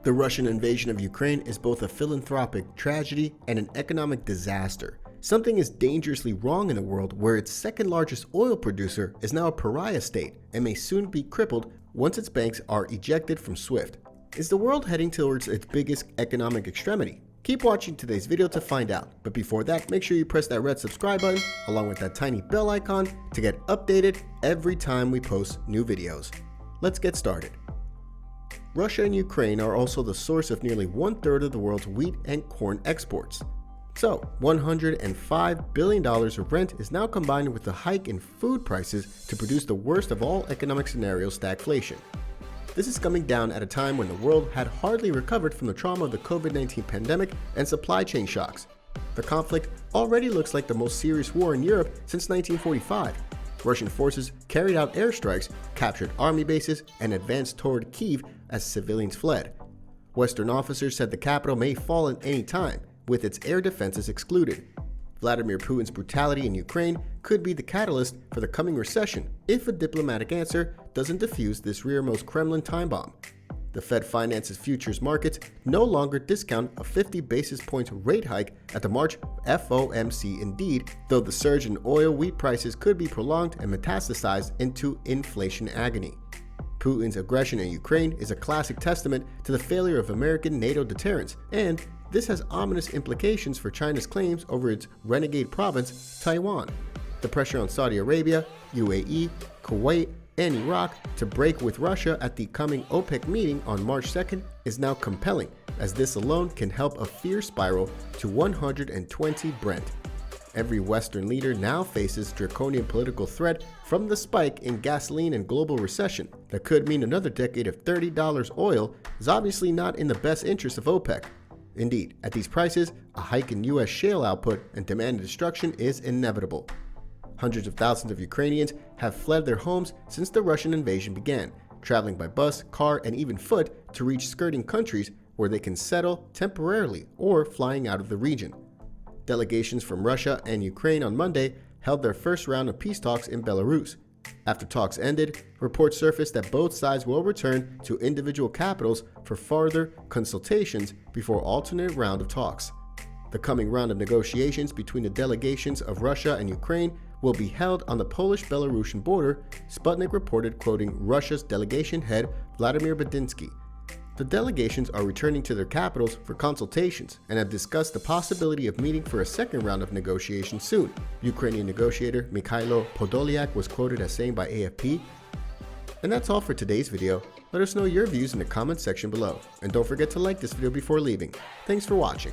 The Russian invasion of Ukraine is both a philanthropic tragedy and an economic disaster. Something is dangerously wrong in a world where its second largest oil producer is now a pariah state and may soon be crippled once its banks are ejected from SWIFT. Is the world heading towards its biggest economic extremity? Keep watching today's video to find out, but before that, make sure you press that red subscribe button along with that tiny bell icon to get updated every time we post new videos. Let's get started. Russia and Ukraine are also the source of nearly 1/3 of the world's wheat and corn exports. So, $105 billion of rent is now combined with the hike in food prices to produce the worst of all economic scenarios, stagflation. This is coming down at a time when the world had hardly recovered from the trauma of the COVID-19 pandemic and supply chain shocks. The conflict already looks like the most serious war in Europe since 1945. Russian forces carried out airstrikes, captured army bases, and advanced toward Kyiv as civilians fled. Western officers said the capital may fall at any time, with its air defenses excluded. Vladimir Putin's brutality in Ukraine could be the catalyst for the coming recession if a diplomatic answer doesn't defuse this rearmost Kremlin time bomb. The Fed finances futures markets no longer discount a 50 basis point rate hike at the March FOMC indeed, though the surge in oil wheat prices could be prolonged and metastasized into inflation agony. Putin's aggression in Ukraine is a classic testament to the failure of American NATO deterrence, and this has ominous implications for China's claims over its renegade province, Taiwan. The pressure on Saudi Arabia, UAE, Kuwait, and Iraq to break with Russia at the coming OPEC meeting on March 2nd is now compelling, as this alone can help a fear spiral to 120 Brent. Every Western leader now faces draconian political threat from the spike in gasoline and global recession that could mean another decade of $30 oil is obviously not in the best interest of OPEC. Indeed, at these prices, a hike in U.S. shale output and demand destruction is inevitable. Hundreds of thousands of Ukrainians have fled their homes since the Russian invasion began, traveling by bus, car, and even foot to reach skirting countries where they can settle temporarily or flying out of the region. Delegations from Russia and Ukraine on Monday held their first round of peace talks in Belarus. After talks ended, reports surfaced that both sides will return to individual capitals for further consultations before alternate round of talks. The coming round of negotiations between the delegations of Russia and Ukraine will be held on the Polish-Belarusian border, Sputnik reported, quoting Russia's delegation head Vladimir Bedinsky. The delegations are returning to their capitals for consultations and have discussed the possibility of meeting for a second round of negotiations soon. Ukrainian negotiator Mikhailo Podolyak was quoted as saying by AFP. And that's all for today's video. Let us know your views in the comments section below. And don't forget to like this video before leaving. Thanks for watching.